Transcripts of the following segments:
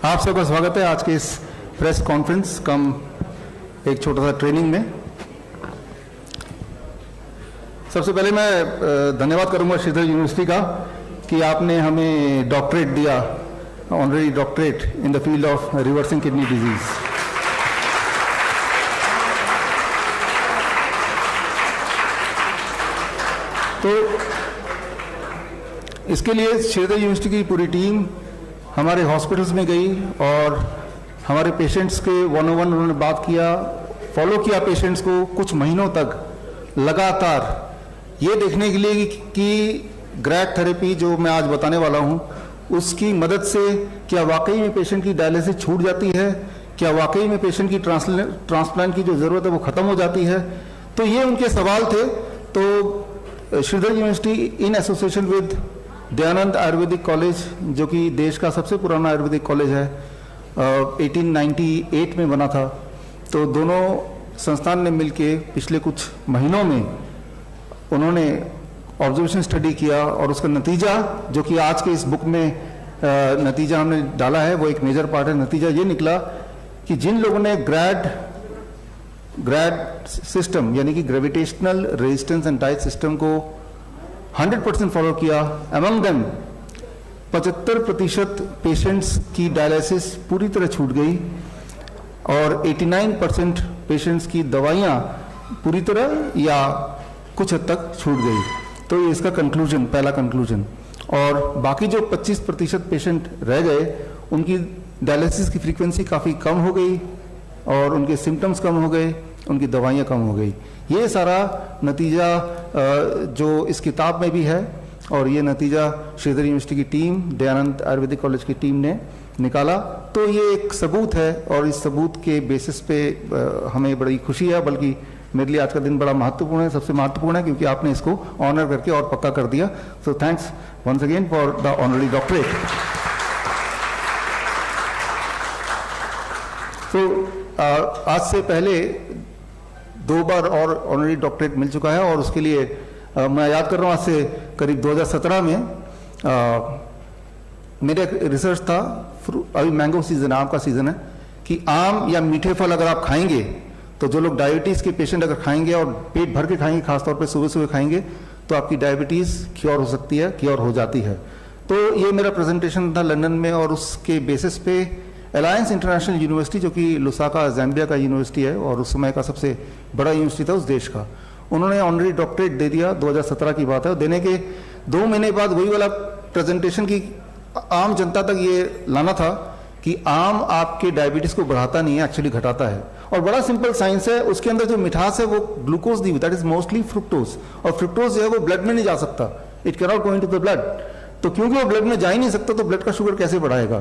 आप सबका स्वागत है आज के इस प्रेस कॉन्फ्रेंस कम एक छोटा सा ट्रेनिंग में। सबसे पहले मैं धन्यवाद करूंगा श्रीधर यूनिवर्सिटी का कि आपने हमें डॉक्टरेट दिया, honorary doctorate in the field of reversing kidney disease. तो इसके लिए श्रीधर यूनिवर्सिटी की पूरी टीम हमारे हॉस्पिटल्स में गई और हमारे पेशेंट्स के वन ऑन वन उन्होंने बात किया, फॉलो किया पेशेंट्स को कुछ महीनों तक लगातार, ये देखने के लिए कि ग्रैड थेरेपी जो मैं आज बताने वाला हूँ उसकी मदद से क्या वाकई में पेशेंट की डायलिसिस छूट जाती है, क्या वाकई में पेशेंट की ट्रांसप्लांट की जो ज़रूरत है वो ख़त्म हो जाती है। तो ये उनके सवाल थे। तो Shridhar university in association with Dayanand Ayurvedic college, जो कि देश का सबसे पुराना आयुर्वेदिक कॉलेज है, 1898 में बना था, तो दोनों संस्थान ने मिलके पिछले कुछ महीनों में उन्होंने ऑब्जर्वेशन स्टडी किया और उसका नतीजा जो कि आज के इस बुक में नतीजा हमने डाला है वो एक मेजर पार्ट है। नतीजा ये निकला कि जिन लोगों ने ग्रैड सिस्टम यानी कि gravitational resistance and diet system को 100% फॉलो किया, अमंग देम 75% पेशेंट्स की डायलिसिस पूरी तरह छूट गई और 89% पेशेंट्स की दवाइयाँ पूरी तरह या कुछ हद तक छूट गई। तो ये इसका कंक्लूजन, पहला कंक्लूजन। और बाकी जो 25% पेशेंट रह गए उनकी डायलिसिस की फ्रीक्वेंसी काफ़ी कम हो गई और उनके सिम्टम्स कम हो गए, उनकी दवाइयाँ कम हो गई। ये सारा नतीजा जो इस किताब में भी है और ये नतीजा श्रीधर यूनिवर्सिटी की टीम, दयानंद आयुर्वेदिक कॉलेज की टीम ने निकाला। तो ये एक सबूत है और इस सबूत के बेसिस पे हमें बड़ी खुशी है, बल्कि मेरे लिए आज का दिन बड़ा महत्वपूर्ण है, सबसे महत्वपूर्ण है क्योंकि आपने इसको ऑनर करके और पक्का कर दिया। So thanks once again for the honorary doctorate. तो आज से पहले 2 बार और ऑनररी डॉक्टरेट मिल चुका है और उसके लिए मैं याद कर रहा हूँ आज से करीब 2017 में मेरा एक रिसर्च था, अभी मैंगो सीजन है, आम का सीजन है, कि आम या मीठे फल अगर आप खाएंगे तो जो लोग डायबिटीज़ के पेशेंट अगर खाएंगे और पेट भर के खाएंगे, खासतौर पे सुबह सुबह खाएंगे, तो आपकी डायबिटीज़ क्योर हो सकती है, क्योर हो जाती है। तो ये मेरा प्रेजेंटेशन था लंदन में और उसके बेसिस पे अलायंस इंटरनेशनल यूनिवर्सिटी, जो कि लुसाका ज़ैम्बिया का यूनिवर्सिटी है और उस समय का सबसे बड़ा यूनिवर्सिटी था उस देश का, उन्होंने ऑनररी डॉक्टरेट दे दिया। 2017 की बात है। और देने के 2 महीने बाद वही वाला प्रेजेंटेशन की आम जनता तक ये लाना था कि आम आपके डायबिटीज़ को बढ़ाता नहीं है, एक्चुअली घटाता है। और बड़ा सिंपल साइंस है, उसके अंदर जो मिठास है वो ग्लूकोज दी हुई, दैट इज मोस्टली फ्रुक्टोज, और फ्रुक्टोज जो है वो ब्लड में नहीं जा सकता, it can not go into the blood. तो क्योंकि वो ब्लड में जा ही नहीं सकता तो ब्लड का शुगर कैसे बढ़ाएगा।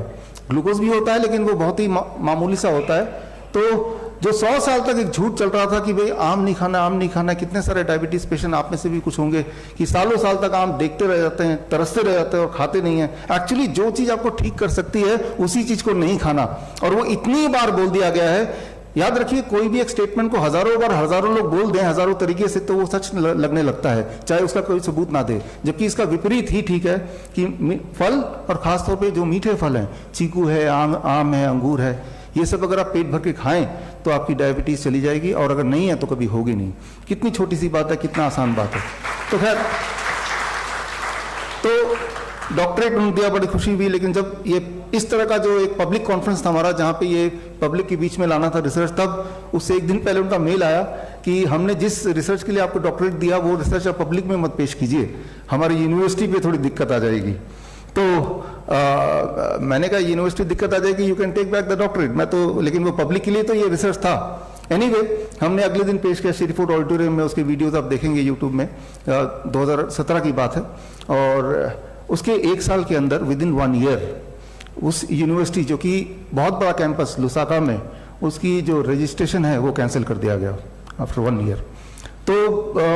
ग्लूकोज भी होता है लेकिन वो बहुत ही मामूली सा होता है। तो जो 100 साल तक एक झूठ चल रहा था कि भाई आम नहीं खाना, आम नहीं खाना, कितने सारे डायबिटीज पेशेंट आप में से भी कुछ होंगे कि सालों साल तक आम देखते रह जाते हैं, तरसते रह जाते हैं और खाते नहीं हैं। एक्चुअली जो चीज़ आपको ठीक कर सकती है उसी चीज़ को नहीं खाना, और वो इतनी बार बोल दिया गया है। याद रखिए, कोई भी एक स्टेटमेंट को हजारों बार हजारों लोग बोल दें हजारों तरीके से तो वो सच लगने लगता है, चाहे उसका कोई सबूत ना दे। जबकि इसका विपरीत ही ठीक है कि फल और खासतौर पे जो मीठे फल हैं, चीकू है, आम है, अंगूर है, ये सब अगर आप पेट भर के खाएं तो आपकी डायबिटीज चली जाएगी, और अगर नहीं है तो कभी होगी नहीं। कितनी छोटी सी बात है, कितना आसान बात है। तो खैर, तो डॉक्टरेट उन्होंने दिया, बड़ी खुशी हुई। लेकिन जब ये इस तरह का जो एक पब्लिक कॉन्फ्रेंस था हमारा, जहाँ पे ये पब्लिक के बीच में लाना था रिसर्च, तब उससे एक दिन पहले उनका मेल आया कि हमने जिस रिसर्च के लिए आपको डॉक्टरेट दिया वो रिसर्च आप पब्लिक में मत पेश कीजिए, हमारी यूनिवर्सिटी पे थोड़ी दिक्कत आ जाएगी। तो मैंने कहा यूनिवर्सिटी दिक्कत आ जाएगी, you can take back the doctorate. मैं तो, लेकिन वो पब्लिक के लिए तो ये रिसर्च था। एनीवे, हमने अगले दिन पेश किया श्रीफोर्ड ऑडिटोरियम में, उसके वीडियोज आप देखेंगे यूट्यूब में, 2017 की बात है। और उसके 1 साल के अंदर, विद इन 1 ईयर, उस यूनिवर्सिटी जो कि बहुत बड़ा कैंपस लुसाका में, उसकी जो रजिस्ट्रेशन है वो कैंसिल कर दिया गया आफ्टर 1 ईयर। तो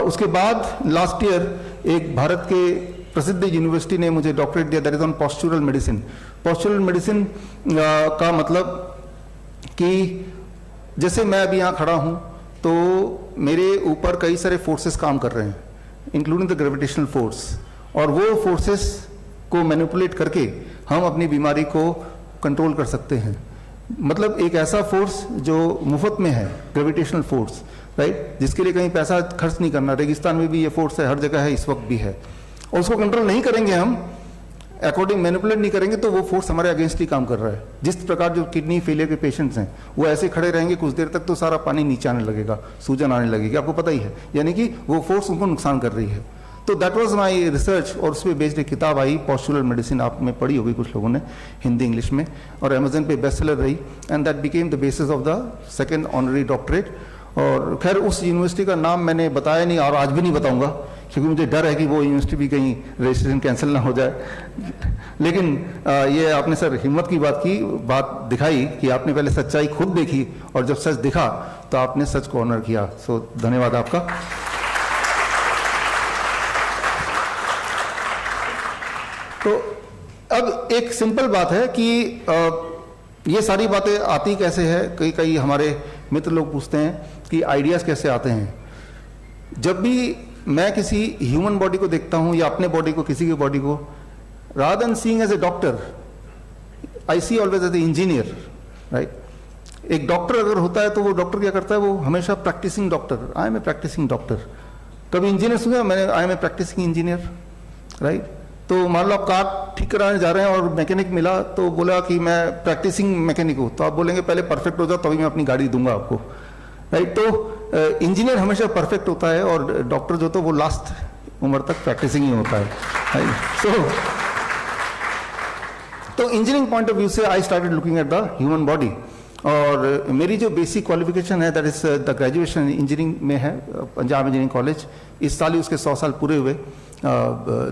उसके बाद लास्ट ईयर एक भारत के प्रसिद्ध यूनिवर्सिटी ने मुझे डॉक्टरेट दिया, that is on postural medicine. Postural medicine का मतलब कि जैसे मैं अभी यहाँ खड़ा हूँ तो मेरे ऊपर कई सारे फोर्सेस काम कर रहे हैं, इंक्लूडिंग द ग्रेविटेशनल फोर्स, और वो फोर्सेस को मैनिपुलेट करके हम अपनी बीमारी को कंट्रोल कर सकते हैं। मतलब एक ऐसा फोर्स जो मुफ्त में है, ग्रेविटेशनल फोर्स, राइट, जिसके लिए कहीं पैसा खर्च नहीं करना। रेगिस्तान में भी ये फोर्स है, हर जगह है, इस वक्त भी है, और उसको कंट्रोल नहीं करेंगे हम, अकॉर्डिंग मैनिपुलेट नहीं करेंगे, तो वो फोर्स हमारे अगेंस्ट ही काम कर रहा है। जिस प्रकार जो किडनी फेलियर के पेशेंट्स हैं, वो ऐसे खड़े रहेंगे कुछ देर तक तो सारा पानी नीचे आने लगेगा, सूजन आने लगेगी, आपको पता ही है, यानी कि वो फोर्स उनको नुकसान कर रही है। तो दैट वाज माय रिसर्च, और उस पर बेस्ड एक किताब आई, पॉस्चुरल मेडिसिन, आप में पढ़ी होगी कुछ लोगों ने, हिंदी इंग्लिश में, और अमेजन पे बेस्ट सेलर रही, and that became the basis of the second honorary doctorate. और खैर उस यूनिवर्सिटी का नाम मैंने बताया नहीं, और आज भी नहीं बताऊंगा, क्योंकि मुझे डर है कि वो यूनिवर्सिटी भी कहीं रजिस्ट्रेशन कैंसिल ना हो जाए। लेकिन ये आपने सर हिम्मत की बात दिखाई कि आपने पहले सच्चाई खुद देखी, और जब सच दिखा तो आपने सच को ऑनर किया। सो धन्यवाद आपका। तो अब एक सिंपल बात है कि ये सारी बातें आती कैसे है, कई हमारे मित्र लोग पूछते हैं कि आइडियाज कैसे आते हैं। जब भी मैं किसी ह्यूमन बॉडी को देखता हूं या अपने बॉडी को, किसी की बॉडी को, rather than seeing as a doctor, I see always as an engineer, right. एक डॉक्टर अगर होता है तो वो डॉक्टर क्या करता है, वो हमेशा practising doctor, I am a practising doctor. कभी इंजीनियर सुना मैंने, I am a practising engineer, right. तो मान लो आप कार ठीक कराने जा रहे हैं और मैकेनिक मिला तो बोला कि मैं प्रैक्टिसिंग मैकेनिक हूँ, तो आप बोलेंगे पहले परफेक्ट हो जाओ तभी मैं अपनी गाड़ी दूंगा आपको, राइट। तो इंजीनियर हमेशा परफेक्ट होता है, और डॉक्टर जो तो वो लास्ट उम्र तक प्रैक्टिसिंग ही होता है। तो इंजीनियरिंग पॉइंट ऑफ व्यू से I started looking at the human body, और मेरी जो बेसिक क्वालिफिकेशन है that is the graduation engineering में है, पंजाब इंजीनियरिंग कॉलेज। इस साल ही उसके 100 साल पूरे हुए।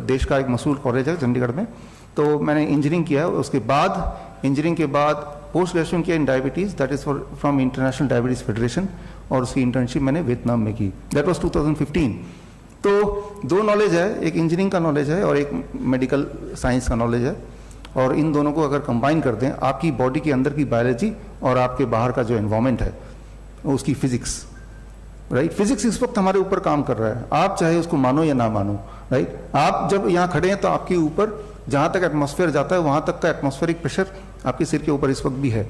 देश का एक मशहूर कॉलेज है चंडीगढ़ में। तो मैंने इंजीनियरिंग किया है, उसके बाद इंजीनियरिंग के बाद पोस्ट ग्रेजुएशन किया इन diabetes, that is from international diabetes federation, और उसकी इंटर्नशिप मैंने वियतनाम में की, दैट वाज 2015। तो दो नॉलेज है, एक इंजीनियरिंग का नॉलेज है और एक मेडिकल साइंस का नॉलेज है, और इन दोनों को अगर कंबाइन कर दें, आपकी बॉडी के अंदर की बायोलॉजी और आपके बाहर का जो एनवायरनमेंट है उसकी फिजिक्स, राइट। फिजिक्स इस वक्त हमारे ऊपर काम कर रहा है, आप चाहे उसको मानो या ना मानो, राइट। आप जब यहाँ खड़े हैं तो आपके ऊपर जहाँ तक एटमॉस्फेयर जाता है वहाँ तक का एटमॉस्फेरिक प्रेशर आपके सिर के ऊपर इस वक्त भी है,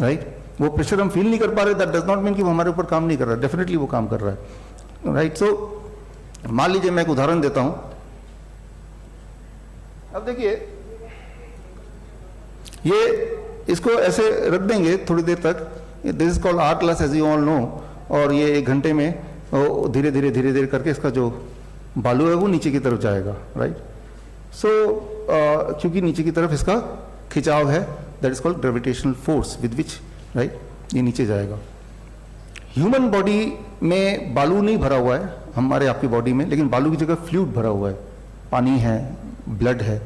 राइट। वो प्रेशर हम फील नहीं कर पा रहे, दैट डज नॉट मीन कि वो हमारे ऊपर काम नहीं कर रहा है, डेफिनेटली वो काम कर रहा है, राइट। सो मान लीजिए मैं एक उदाहरण देता हूँ। अब देखिए ये इसको ऐसे रख देंगे थोड़ी देर तक, this is called our class as you all know, और ये 1 घंटे में धीरे धीरे करके इसका जो बालू है वो नीचे की तरफ जाएगा, राइट। सो क्योंकि नीचे की तरफ इसका खिंचाव है, that is called gravitational force with which, right, ये नीचे जाएगा। ह्यूमन बॉडी में बालू नहीं भरा हुआ है हमारे आपकी बॉडी में, लेकिन बालू की जगह फ्लूइड भरा हुआ है, पानी है, ब्लड है।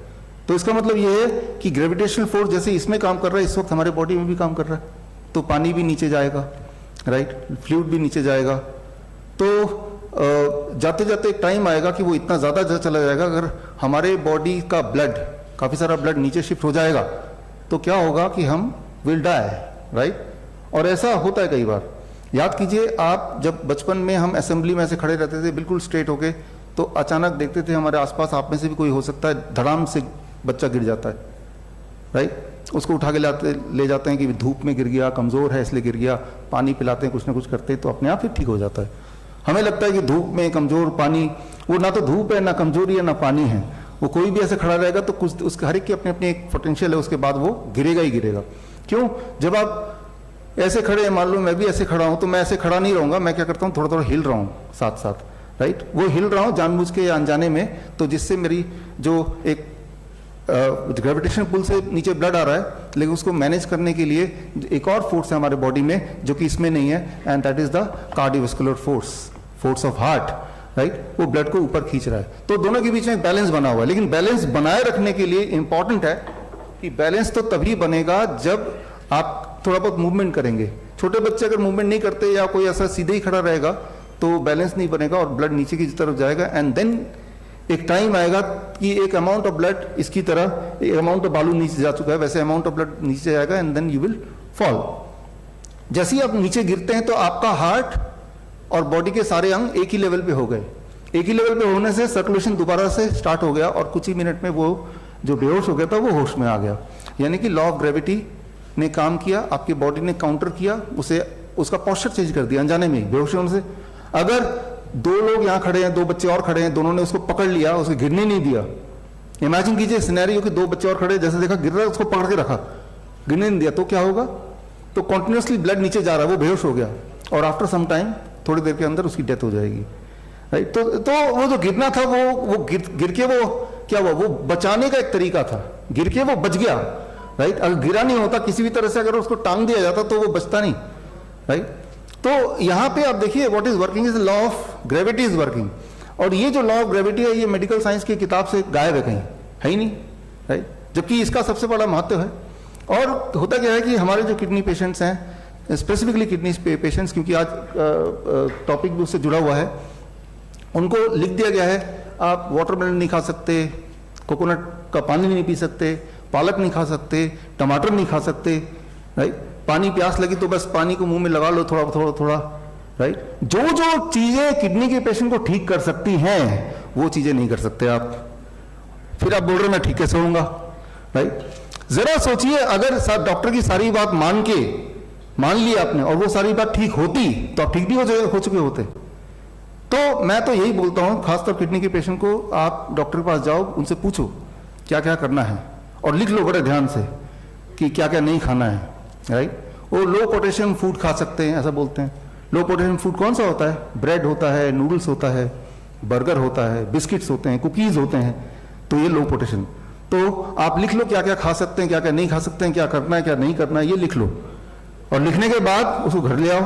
तो इसका मतलब ये है कि ग्रेविटेशनल फोर्स जैसे इसमें काम कर रहा है इस वक्त हमारे बॉडी में भी काम कर रहा है, तो पानी भी नीचे जाएगा, राइट, फ्लूइड भी नीचे जाएगा। तो जाते जाते एक टाइम आएगा कि वो इतना ज़्यादा चला जाएगा, अगर हमारे बॉडी का ब्लड, काफ़ी सारा ब्लड नीचे शिफ्ट हो जाएगा तो क्या होगा कि हम विल डाई, राइट। और ऐसा होता है कई बार। याद कीजिए आप जब बचपन में हम असेंबली में ऐसे खड़े रहते थे बिल्कुल स्ट्रेट होके, तो अचानक देखते थे हमारे आसपास, आप में से भी कोई हो सकता है, धड़ाम से बच्चा गिर जाता है, राइट। उसको उठा के ले जाते हैं कि धूप में गिर गया, कमज़ोर है इसलिए गिर गया, पानी पिलाते हैं, कुछ ना कुछ करते हैं, तो अपने आप ही ठीक हो जाता है। हमें लगता है कि धूप में कमज़ोर, पानी, वो ना तो धूप है, ना कमज़ोरी है, ना पानी है, वो कोई भी ऐसे खड़ा रहेगा तो कुछ उसके हर एक की अपनी अपनी एक पोटेंशियल है, उसके बाद वो गिरेगा ही गिरेगा। क्यों? जब आप ऐसे खड़े हैं, मान लो मैं भी ऐसे खड़ा हूँ, तो मैं ऐसे खड़ा नहीं रहूँगा, मैं क्या करता हूँ, थोड़ा थोड़ा हिल रहा हूँ साथ साथ, राइट। वो हिल रहा हूँ जानबूझ के या अनजाने में, तो जिससे मेरी जो एक ग्रेविटेशन पुल से नीचे ब्लड आ रहा है, लेकिन उसको मैनेज करने के लिए एक और फोर्स है हमारे बॉडी में जो कि इसमें नहीं है, and that is the cardiovascular force, force of heart, right. वो ब्लड को ऊपर खींच रहा है। तो दोनों के बीच में बैलेंस बना हुआ है, लेकिन बैलेंस बनाए रखने के लिए इंपॉर्टेंट है कि बैलेंस तो तभी बनेगा जब आप थोड़ा बहुत मूवमेंट करेंगे। छोटे बच्चे अगर मूवमेंट नहीं करते या कोई ऐसा सीधे ही खड़ा रहेगा तो बैलेंस नहीं बनेगा और ब्लड नीचे की तरफ जाएगा, एंड देन एक टाइम आएगा कि एक अमाउंट ऑफ ब्लड इसकी तरह, एक अमाउंट ऑफ बालू नीचे जा चुका है, वैसे अमाउंट ऑफ ब्लड नीचे जाएगा, and then you will fall. जैसे ही आप नीचे गिरते हैं तो आपका हार्ट और बॉडी के सारे अंग एक ही लेवल पे हो गए। एक ही लेवल पे होने से सर्कुलेशन दोबारा से स्टार्ट हो गया और कुछ ही मिनट में वो जो बेहोश हो गया था वो होश में आ गया। यानी कि लॉ ऑफ ग्रेविटी ने काम किया, आपकी बॉडी ने काउंटर किया, उसे उसका पोस्चर चेंज कर दिया अनजाने में, बेहोश होने से। अगर दो लोग यहाँ खड़े हैं, दो बच्चे और खड़े हैं, दोनों ने उसको पकड़ लिया, उसे गिरने नहीं दिया। इमेजिन कीजिए सिनेरियो कि दो बच्चे और खड़े, जैसे देखा गिर रहा है, उसको पकड़ के रखा, गिरने नहीं दिया, तो क्या होगा? तो कॉन्टिन्यूसली ब्लड नीचे जा रहा है, वो बेहोश हो गया और आफ्टर सम टाइम, थोड़ी देर के अंदर उसकी डेथ हो जाएगी, राइट। तो वो जो गिरना था, वो गिर के वो क्या हुआ? वो बचाने का एक तरीका था, गिर के वो बच गया, राइट। अगर गिरा नहीं होता किसी भी तरह से, अगर उसको टांग दिया जाता तो वो बचता नहीं, राइट। तो यहां पे आप देखिए what is working is law of gravity is working. और ये जो लॉ ऑफ ग्रेविटी है, ये मेडिकल साइंस की किताब से गायब है, कहीं है ही नहीं, राइट। जबकि इसका सबसे बड़ा महत्व है। और होता क्या है कि हमारे जो किडनी पेशेंट्स हैं, स्पेसिफिकली किडनी पेशेंट्स, क्योंकि आज टॉपिक भी उससे जुड़ा हुआ है, उनको लिख दिया गया है आप वाटरमेलन नहीं खा सकते, कोकोनट का पानी नहीं पी सकते, पालक नहीं खा सकते, टमाटर नहीं खा सकते, राइट। पानी प्यास लगी तो बस पानी को मुंह में लगा लो थोड़ा थोड़ा थोड़ा, राइट। जो जो चीजें किडनी के पेशेंट को ठीक कर सकती हैं वो चीजें नहीं कर सकते आप। फिर आप बोल रहे मैं ठीक कैसे होऊंगा, राइट। जरा सोचिए, अगर डॉक्टर की सारी बात मान ली आपने और वो सारी बात ठीक होती तो आप ठीक भी हो चुके होते। तो मैं तो यही बोलता हूं, खासतौर किडनी के पेशेंट को, आप डॉक्टर के पास जाओ, उनसे पूछो क्या क्या करना है और लिख लो बड़े ध्यान से कि क्या क्या नहीं खाना है, राइट। वो लो पोटेशियम फूड खा सकते हैं, ऐसा बोलते हैं। लो पोटेशियम फूड कौन सा होता है? ब्रेड होता है, नूडल्स होता है, बर्गर होता है, बिस्किट्स होते हैं, कुकीज होते हैं, तो ये लो पोटेशियम। तो आप लिख लो क्या क्या खा सकते हैं, क्या क्या नहीं खा सकते हैं, क्या करना है क्या नहीं करना है, ये लिख लो। और लिखने के बाद उसको घर ले आओ,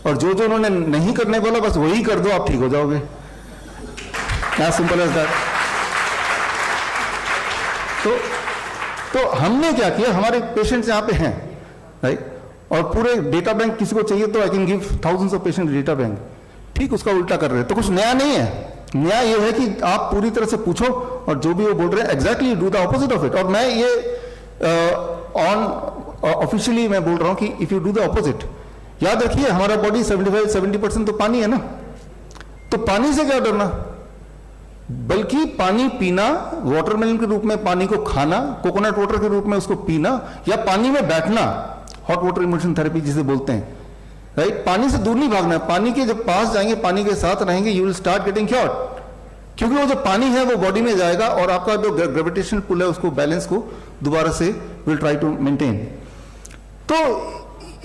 और जो जो उन्होंने नहीं करने बोला बस वही कर दो, आप ठीक हो जाओगे। क्या सिंपल एज दैट। तो हमने क्या किया, हमारे पेशेंट्स यहाँ पे हैं, राइट। और पूरे डेटा बैंक किसी को चाहिए तो I can give thousands of patient data bank. ठीक उसका उल्टा कर रहे हैं, तो कुछ नया नहीं है। नया ये है कि आप पूरी तरह से पूछो और जो भी वो बोल रहे हैं exactly do the opposite of it. और मैं ये ऑफिशियली मैं बोल रहा हूं कि if you do the opposite, याद रखिए हमारा बॉडी 75-70% तो पानी है ना, तो पानी से क्या डरना, बल्कि पानी पीना, वाटरमेलन के रूप में पानी को खाना, कोकोनट वाटर के रूप में उसको पीना, या पानी में बैठना, हॉट वाटर इमर्शन थेरेपी जिसे बोलते हैं, राइट। पानी से दूर नहीं भागना, पानी के जब पास जाएंगे, पानी के साथ रहेंगे, you will start getting cured, क्योंकि वो जो पानी है वो बॉडी में जाएगा और आपका जो ग्रेविटेशनल पुल है उसको बैलेंस को दोबारा से विल ट्राई टू मेंटेन। तो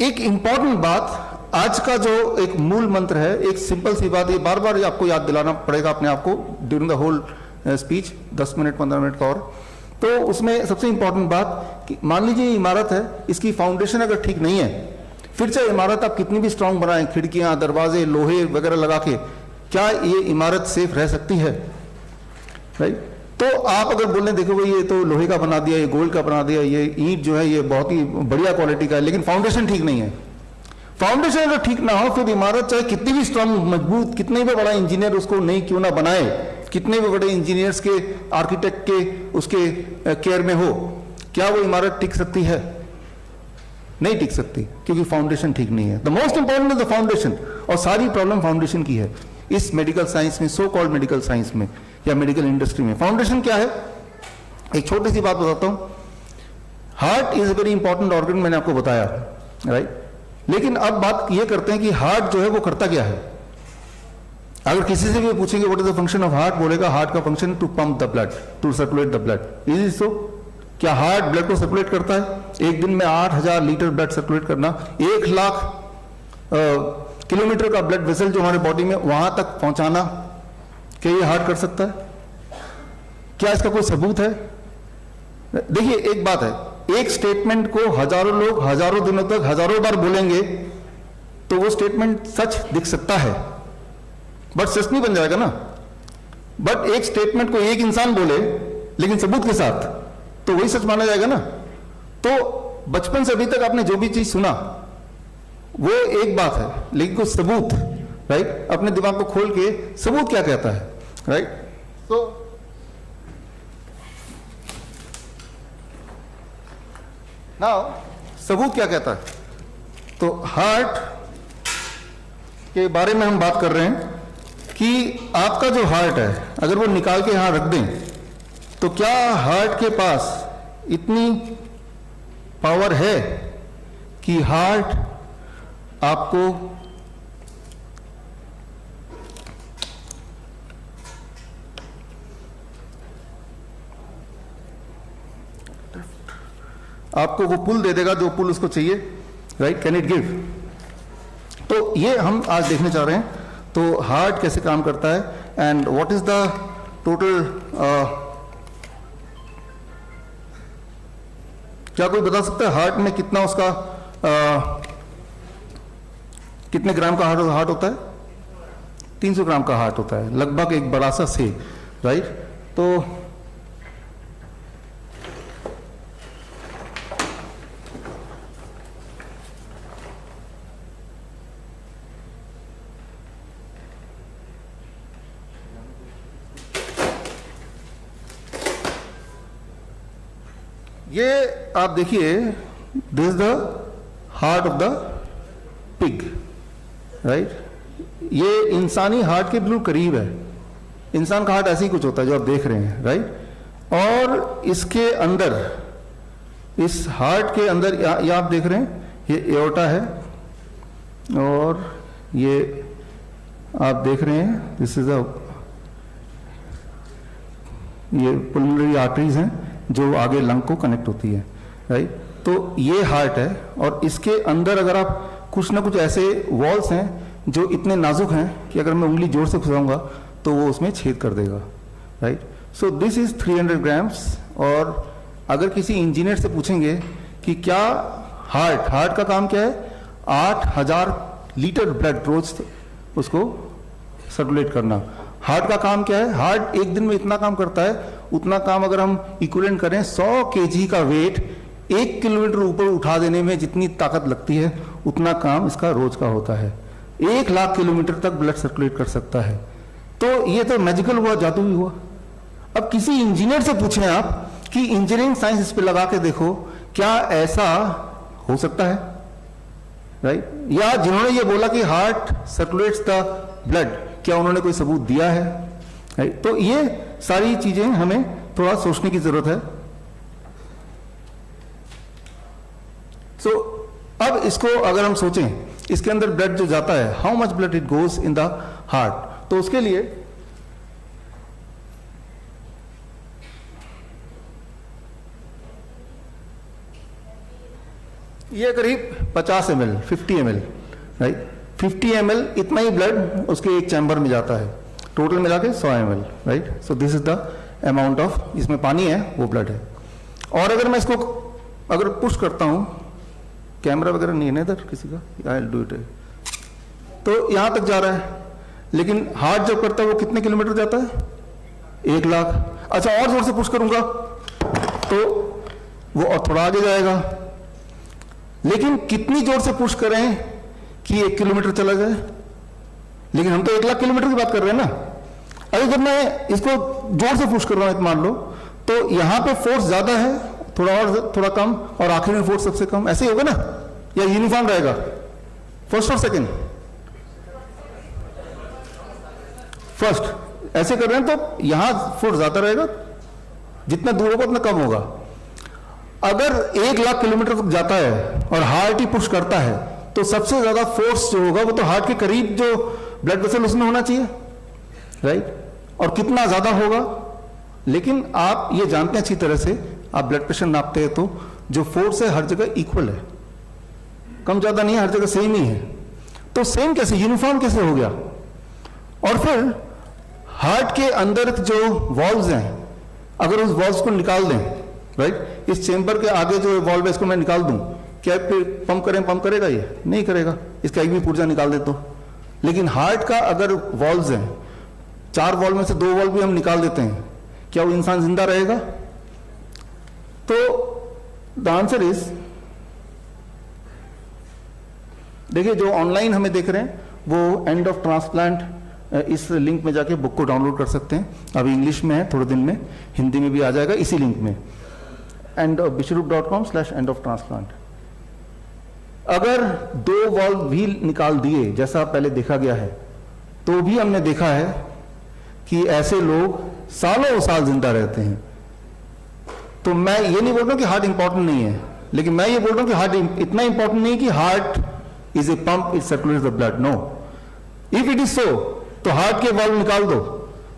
एक इंपॉर्टेंट बात, आज का जो एक मूल मंत्र है, एक सिंपल सी बात, ये बार बार आपको याद दिलाना पड़ेगा अपने आप को during the whole speech, 10 minute 15 minute का और। तो उसमें सबसे इंपॉर्टेंट बात कि मान लीजिए ये इमारत है, इसकी फाउंडेशन अगर ठीक नहीं है, फिर चाहे इमारत आप कितनी भी स्ट्रांग बनाएं, खिड़कियां दरवाजे लोहे वगैरह लगा के, क्या ये इमारत सेफ रह सकती है, राइट। तो आप अगर बोलने देखो भाई ये तो लोहे का बना दिया, ये गोल्ड का बना दिया, ये ईंट जो है ये बहुत ही बढ़िया क्वालिटी का है, लेकिन फाउंडेशन ठीक नहीं है। फाउंडेशन अगर ठीक ना हो फिर इमारत चाहे कितनी भी स्ट्रांग मजबूत, कितने भी बड़ा इंजीनियर उसको नहीं क्यों ना बनाए, कितने भी बड़े इंजीनियर्स के, आर्किटेक्ट के उसके केयर में हो, क्या वो इमारत टिक सकती है? नहीं टिक सकती, क्योंकि फाउंडेशन ठीक नहीं है। The most important is the foundation, और सारी प्रॉब्लम फाउंडेशन की है इस मेडिकल साइंस में, सो कॉल्ड मेडिकल साइंस में या मेडिकल इंडस्ट्री में। फाउंडेशन क्या है? एक छोटी सी बात बताता हूं। Heart is a very important organ, मैंने आपको बताया, राइट। लेकिन अब बात ये करते हैं कि हार्ट जो है वो करता क्या है। अगर किसी से भी पूछेंगे what is the function of heart, बोलेगा हार्ट का function to pump the blood, to circulate the blood. Is it so? क्या हार्ट ब्लड को सर्कुलेट करता है? एक दिन में 8000 लीटर ब्लड सर्कुलेट करना, 1 लाख किलोमीटर का ब्लड वेसल जो हमारे बॉडी में वहां तक पहुंचाना, क्या ये हार्ट कर सकता है? क्या इसका कोई सबूत है? देखिए एक बात है, एक स्टेटमेंट को हजारों लोग हजारों दिनों तक हजारों बार बोलेंगे तो वो स्टेटमेंट सच दिख सकता है, बट सच नहीं बन जाएगा ना। बट एक स्टेटमेंट को एक इंसान बोले लेकिन सबूत के साथ, तो वही सच माना जाएगा ना। तो बचपन से अभी तक आपने जो भी चीज सुना वो एक बात है, लेकिन कुछ सबूत, राइट। अपने दिमाग को खोल के सबूत क्या कहता है, राइट। तो नाउ सबूत क्या कहता है? तो हार्ट के बारे में हम बात कर रहे हैं कि आपका जो हार्ट है अगर वो निकाल के यहां रख दें तो क्या हार्ट के पास इतनी पावर है कि हार्ट आपको वो पुल दे देगा जो पुल उसको चाहिए, राइट? Can it give? तो ये हम आज देखने चाह रहे हैं। तो हार्ट कैसे काम करता है and what is the total, क्या कोई बता सकता है हार्ट में कितना उसका कितने ग्राम का हार्ट होता है? 300 ग्राम का हार्ट होता है, लगभग एक बड़ा सा से, राइट? तो ये आप देखिए, this is the heart of the pig, right? ये इंसानी हार्ट के बिल्कुल करीब है। इंसान का हार्ट ऐसे ही कुछ होता है जो आप देख रहे हैं, राइट? और इसके अंदर, इस हार्ट के अंदर ये आप देख रहे हैं, ये एओर्टा है और ये आप देख रहे हैं दिस इज ये पुलमोनरी आर्टरीज हैं जो आगे लंग को कनेक्ट होती है, राइट? तो ये हार्ट है और इसके अंदर अगर आप कुछ ना कुछ ऐसे वॉल्स हैं जो इतने नाजुक हैं कि अगर मैं उंगली जोर से घुसाऊंगा तो वो उसमें छेद कर देगा, right? So this is 300 grams. और अगर किसी इंजीनियर से पूछेंगे कि क्या हार्ट का काम क्या है, 8000 लीटर ब्लड रोज उसको सर्कुलेट करना। हार्ट का काम क्या है? हार्ट एक दिन में इतना काम करता है, उतना काम अगर हम इक्विवेलेंट करें 100 केजी का वेट 1 किलोमीटर ऊपर उठा देने में जितनी ताकत लगती है उतना काम इसका रोज का होता है। 1 लाख किलोमीटर तक ब्लड सर्कुलेट कर सकता है। तो ये तो मैजिकल हुआ, जादू ही हुआ। अब किसी इंजीनियर से पूछें आप कि इंजीनियरिंग साइंस इस पे लगा के देखो, क्या ऐसा हो सकता है, राइट? या जिन्होंने ये बोला कि हार्ट सर्कुलेट्स द ब्लड, क्या उन्होंने कोई सबूत दिया है, राइट? तो ये सारी चीजें हमें थोड़ा सोचने की जरूरत है। सो अब इसको अगर हम सोचें, इसके अंदर ब्लड जो जाता है, how much blood it goes in the heart, तो उसके लिए ये करीब 50 ml 50 ml, राइट? 50 ml इतना ही ब्लड उसके एक चैम्बर में जाता है, टोटल मिला के 100 ml, right? So this is the amount of, इसमें पानी है वो ब्लड है। और अगर मैं इसको अगर पुश करता हूं, कैमरा वगैरह नहीं है ना इधर किसी का, आई विल डू इट, तो यहां तक जा रहा है, लेकिन हार्ट जब करता है वो कितने किलोमीटर जाता है? 1 लाख। अच्छा, और जोर से पुश करूंगा तो वो और थोड़ा आगे जाएगा, लेकिन कितनी जोर से पुश करें कि 1 किलोमीटर चला जाए? लेकिन हम तो 1 लाख किलोमीटर की बात कर रहे हैं ना। अगर जब मैं इसको जोर से पुश कर रहा हूं मान लो, तो यहां पे फोर्स ज्यादा है, थोड़ा और थोड़ा कम, और आखिर में फोर्स सबसे कम, ऐसे ही होगा ना, या यूनिफॉर्म रहेगा फर्स्ट और सेकंड? फर्स्ट ऐसे कर रहे हैं तो यहां फोर्स ज्यादा रहेगा, जितना दूर होगा उतना कम होगा। अगर 1 लाख किलोमीटर तक जाता है और हार्ट ही पुश करता है, तो सबसे ज्यादा फोर्स जो होगा वो तो हार्ट के करीब जो ब्लड वेसल उसमें होना चाहिए, राइट? और कितना ज्यादा होगा? लेकिन आप ये जानते हैं अच्छी तरह से, आप ब्लड प्रेशर नापते हैं तो जो फोर्स है हर जगह इक्वल है, कम ज्यादा नहीं है, हर जगह सेम ही है। तो सेम कैसे, यूनिफॉर्म कैसे हो गया? और फिर हार्ट के अंदर जो वॉल्व्स हैं, अगर उस वॉल्व्स को निकाल दें, राइट? इस चेंबर के आगे जो वॉल्व है इसको मैं निकाल दूं, क्या फिर पंप करेगा? ये नहीं करेगा, इसका एक भी पुर्जा निकाल दे तो। लेकिन हार्ट का अगर वॉल्व्स हैं, 4 वॉल्व में से 2 वॉल्व भी हम निकाल देते हैं, क्या वो इंसान जिंदा रहेगा? तो द आंसर इज, देखिए जो ऑनलाइन हमें देख रहे हैं वो एंड ऑफ ट्रांसप्लांट, इस लिंक में जाके बुक को डाउनलोड कर सकते हैं। अभी इंग्लिश में है, थोड़े दिन में हिंदी में भी आ जाएगा इसी लिंक में, bishrup.com/end of transplant। अगर 2 वॉल्व भी निकाल दिए जैसा पहले देखा गया है, तो भी हमने देखा है कि ऐसे लोग सालों साल जिंदा रहते हैं। तो मैं ये नहीं बोल रहा कि हार्ट इंपॉर्टेंट नहीं है, लेकिन मैं ये बोल रहा हूं कि हार्ट इतना इंपॉर्टेंट नहीं कि heart is a pump, it circulates the blood. No, if it is so तो हार्ट के वाल्व निकाल दो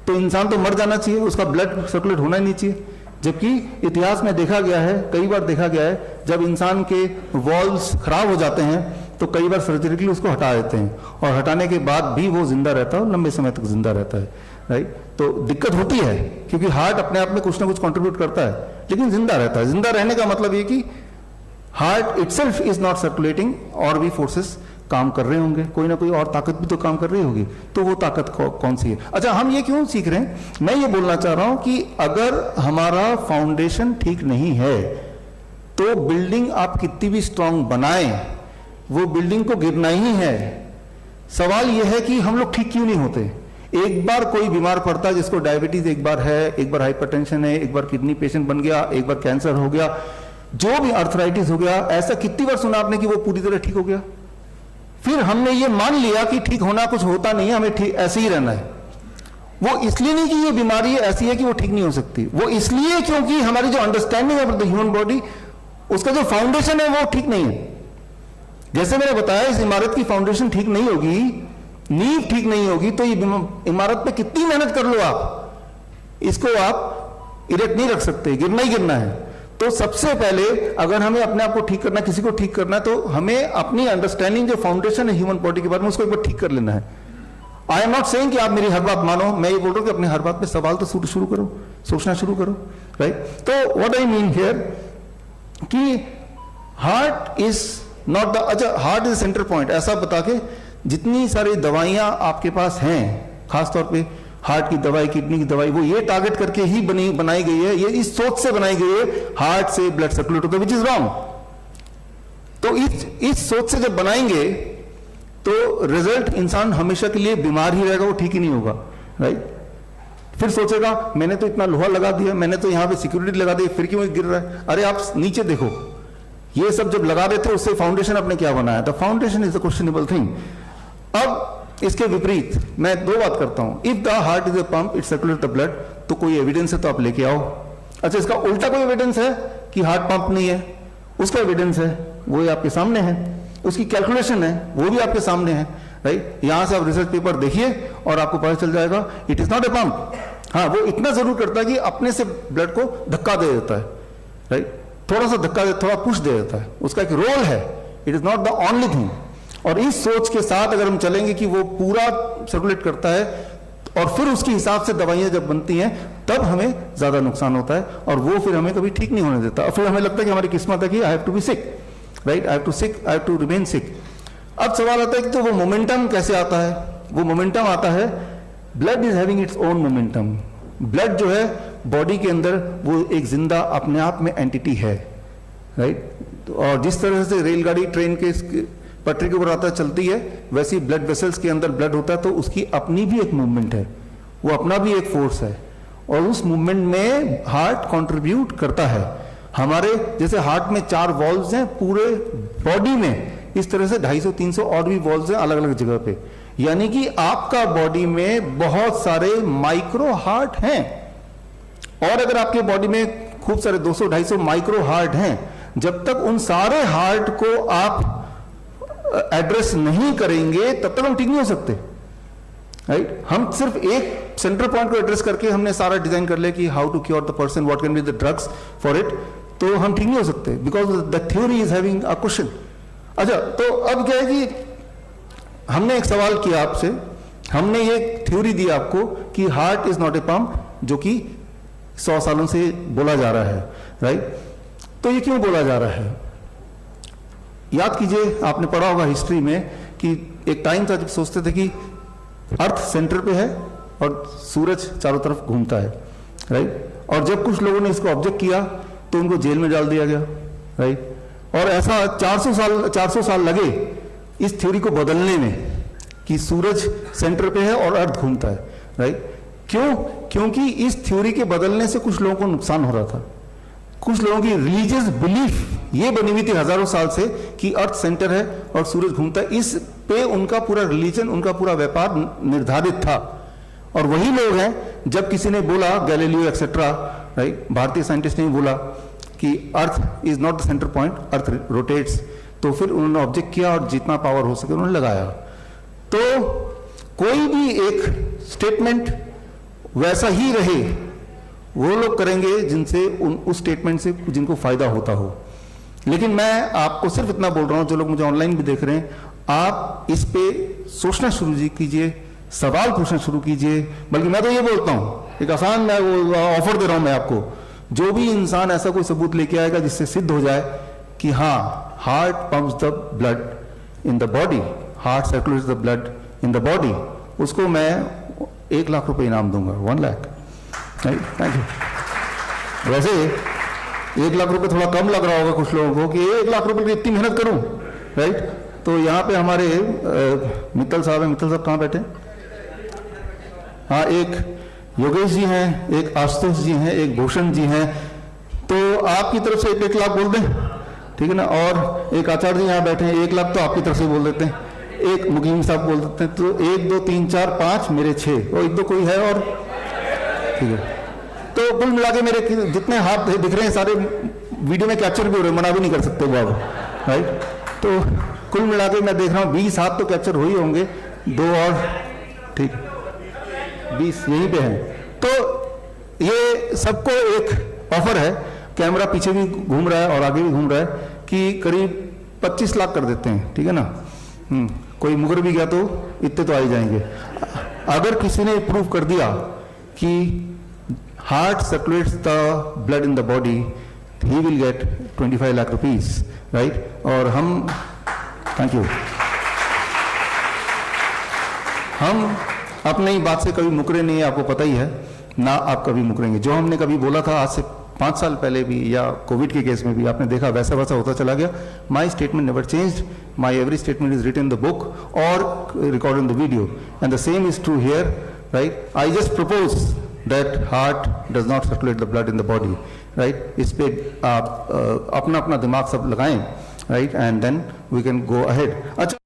तो इंसान तो मर जाना चाहिए, उसका ब्लड सर्कुलेट होना ही नहीं चाहिए। जबकि इतिहास में देखा गया है, कई बार देखा गया है, जब इंसान के वॉल्व्स खराब हो जाते हैं तो कई बार सर्जरिकली उसको हटा देते हैं, और हटाने के बाद भी वो जिंदा रहता है और लंबे समय तक जिंदा रहता है, राइट। तो दिक्कत होती है क्योंकि हार्ट अपने आप में कुछ ना कुछ कंट्रीब्यूट करता है, लेकिन जिंदा रहता है। जिंदा रहने का मतलब ये कि heart itself is not circulating, और भी फोर्सेस काम कर रहे होंगे, कोई ना कोई और ताकत भी तो काम कर रही होगी। तो वो ताकत कौन सी है? अच्छा, हम ये क्यों सीख रहे हैं? मैं ये बोलना चाह रहा हूं कि अगर हमारा फाउंडेशन ठीक नहीं है तो बिल्डिंग आप कितनी भी स्ट्रांग बनाएं, वो बिल्डिंग को गिरना ही है। सवाल यह है कि हम लोग ठीक क्यों नहीं होते? एक बार कोई बीमार पड़ता है, जिसको डायबिटीज एक बार है, एक बार हाइपरटेंशन है, एक बार किडनी पेशेंट बन गया, एक बार कैंसर हो गया, जो भी अर्थराइटिस हो गया, ऐसा कितनी बार सुना आपने कि वो पूरी तरह ठीक हो गया? फिर हमने ये मान लिया कि ठीक होना कुछ होता नहीं है, हमें ठीक ऐसे ही रहना है। वो इसलिए नहीं कि ये बीमारी ऐसी है कि वो ठीक नहीं हो सकती, वो इसलिए क्योंकि हमारी जो understanding of the human body, उसका जो फाउंडेशन है वो ठीक नहीं है। जैसे मैंने बताया, इस इमारत की फाउंडेशन ठीक नहीं होगी, नींव ठीक नहीं होगी, तो ये इमारत पे कितनी मेहनत कर लो आप, इसको आप इरेक्ट नहीं रख सकते, गिरना ही गिरना है। तो सबसे पहले अगर हमें अपने आप को ठीक करना, किसी को ठीक करना है, तो हमें अपनी अंडरस्टैंडिंग जो फाउंडेशन है ह्यूमन बॉडी के बारे में, उसको एक बार ठीक कर लेना है। आई एम नॉट सेइंग कि आप मेरी हर बात मानो, मैं ये बोल रहा हूं कि अपनी हर बात पे सवाल तो शुरू करो, सोचना शुरू करो, राइट। तो व्हाट आई मीन हियर कि हार्ट इज नॉट द, अच्छा हार्ट इज सेंटर पॉइंट, ऐसा बता के जितनी सारी दवाइयां आपके पास हैं, खासतौर पे हार्ट की दवाई, किडनी की दवाई, वो ये टारगेट करके ही बनाई गई है, ये इस सोच से बनाई गई है हार्ट से ब्लड सर्कुलेट होता है, विच इज रॉन्ग। तो इस सोच से जब बनाएंगे तो रिजल्ट इंसान हमेशा के लिए बीमार ही रहेगा, वो ठीक ही नहीं होगा, राइट। फिर सोचेगा मैंने तो इतना लोहा लगा दिया, मैंने तो यहां पे सिक्योरिटी लगा दी, फिर क्यों गिर रहा है? अरे आप नीचे देखो, ये सब जब लगा रहे थे उससे फाउंडेशन आपने क्या बनाया? The foundation is the questionable thing. अब इसके विपरीत मैं दो बात करता हूं। If the heart is a pump, it circulate the blood, तो कोई एविडेंस है तो आप लेके आओ। अच्छा, इसका उल्टा कोई एविडेंस है कि हार्ट पंप नहीं है? उसका एविडेंस है, वो आपके सामने है, उसकी कैलकुलेशन है, वो भी आपके सामने है, राइट। यहां से आप रिसर्च पेपर देखिए और आपको पता चल जाएगा it is not a pump. हाँ, वो इतना जरूर करता है कि अपने से ब्लड को धक्का दे देता है, राइट, थोड़ा सा धक्का दे, थोड़ा पुश दे देता है, उसका एक रोल है, it is not the only thing. और इस सोच के साथ अगर हम चलेंगे कि वो पूरा सर्कुलेट करता है और फिर उसके हिसाब से दवाइयां जब बनती हैं, तब हमें ज्यादा नुकसान होता है और वो फिर हमें कभी ठीक नहीं होने देता, और फिर हमें लगता है कि हमारी किस्मत है कि I have to be sick, right, I have to remain sick. अब सवाल आता है कि तो वो मोमेंटम कैसे आता है? वो मोमेंटम आता है, blood is having its own momentum. Blood जो है बॉडी के अंदर वो एक जिंदा अपने आप में एंटिटी है, राइट। और जिस तरह से रेलगाड़ी ट्रेन के पटरी के ऊपर आता चलती है, वैसे ही ब्लड वेसल्स के अंदर ब्लड होता है, तो उसकी अपनी भी एक मूवमेंट है, वो अपना भी एक फोर्स है, और उस मूवमेंट में हार्ट कंट्रीब्यूट करता है। हमारे जैसे हार्ट में 4 वॉल्व्स हैं पूरे बॉडी में, इस तरह से 250-300 और भी वॉल्व्स हैं अलग अलग जगह पे, यानी कि आपका बॉडी में बहुत सारे माइक्रो हार्ट हैं। और अगर आपके बॉडी में खूब सारे 200-250 माइक्रो हार्ट हैं, जब तक उन सारे हार्ट को आप एड्रेस नहीं करेंगे तब तक हम ठीक नहीं हो सकते, राइट। हम सिर्फ एक सेंटर पॉइंट को एड्रेस करके हमने सारा डिजाइन कर लिया कि how to cure the person, what can be the drugs for it, तो हम ठीक नहीं हो सकते, because the theory is having a question. अच्छा, तो अब क्या है कि हमने एक सवाल किया आपसे, हमने ये थ्योरी दी आपको कि heart is not a pump, जो कि 100 सालों से बोला जा रहा है, राइट। तो ये क्यों बोला जा रहा है? याद कीजिए, आपने पढ़ा होगा हिस्ट्री में कि एक टाइम था जब सोचते थे कि अर्थ सेंटर पे है और सूरज चारों तरफ घूमता है, राइट। और जब कुछ लोगों ने इसको ऑब्जेक्ट किया तो उनको जेल में डाल दिया गया, राइट। और ऐसा 400 साल लगे इस थ्योरी को बदलने में कि सूरज सेंटर पे है और अर्थ घूमता है, राइट। क्यों? क्योंकि इस थ्योरी के बदलने से कुछ लोगों को नुकसान हो रहा था। कुछ लोगों की रिलीजियस बिलीफ ये बनी हुई थी हजारों साल से कि अर्थ सेंटर है और सूरज घूमता है, इस पे उनका पूरा रिलीजन, उनका पूरा व्यापार निर्धारित था। और वही लोग हैं, जब किसी ने बोला, गैलीलियो एक्सेट्रा, राइट, भारतीय साइंटिस्ट ने बोला कि earth is not the centre point, earth rotates. तो फिर उन्होंने ऑब्जेक्ट किया और जितना पावर हो सके उन्होंने लगाया। तो कोई भी एक स्टेटमेंट वैसा ही रहे वो लोग करेंगे जिनसे उस स्टेटमेंट से जिनको फायदा होता हो। लेकिन मैं आपको सिर्फ इतना बोल रहा हूं, जो लोग मुझे ऑनलाइन भी देख रहे हैं, आप इस पे सोचना शुरू कीजिए, सवाल पूछना शुरू कीजिए। बल्कि मैं तो ये बोलता हूं, एक आसान मैं वो ऑफर दे रहा हूं मैं आपको, जो भी इंसान ऐसा कोई सबूत लेके आएगा जिससे सिद्ध हो जाए कि हाँ heart pumps the blood in the body, heart circulates the blood in the body, उसको मैं 1 लाख रुपए इनाम दूंगा, 1 लाख। Thank you. वैसे 1 लाख रुपए थोड़ा कम लग रहा होगा कुछ लोगों को कि 1 लाख रुपए की इतनी मेहनत करूं, राइट। तो यहाँ पे हमारे मित्तल साहब हैं, मित्तल साहब कहाँ बैठे? हाँ, एक योगेश जी हैं, एक आशुतोष जी हैं, एक भूषण जी हैं। तो आपकी तरफ से 1 लाख बोल दें, ठीक है ना। और एक आचार्य जी यहाँ बैठे हैं, 1 लाख तो आपकी तरफ से बोल देते हैं, एक मुकीम साहब बोल देते हैं। तो 1 2 3 4 5 मेरे 6 और 1 2 कोई है और, ठीक है। तो कुल मिला के मेरे जितने हाथ दिख रहे हैं सारे वीडियो में कैप्चर भी हो रहे हैं, मना भी नहीं कर सकते वो अब, राइट। तो कुल मिला के मैं देख रहा हूँ 20 हाथ तो कैप्चर हो ही होंगे, 2 और, ठीक, 20 यहीं पे हैं। तो ये सबको एक ऑफर है, कैमरा पीछे भी घूम रहा है और आगे भी घूम रहा है, कि करीब 25 लाख कर देते हैं, ठीक है ना। कोई मुकर भी गया तो इतने तो आ ही जाएंगे। अगर किसी ने प्रूव कर दिया कि heart circulates the blood in the body, he will get 25 lakh rupees, right. और हम, थैंक यू, हम अपनी बात से कभी मुकरे नहीं है, आपको पता ही है ना, आप कभी मुकरेंगे। जो हमने कभी बोला था आज से 5 साल पहले भी, या कोविड के केस में भी आपने देखा वैसा वैसा होता चला गया। My statement never changed, my every statement is written in the book और record in the video, and the same is true here, right. I just propose that heart does not circulate the blood in the body, right. इस पे आप अपना अपना दिमाग सब लगाएं, right, and then we can go ahead. अच्छा।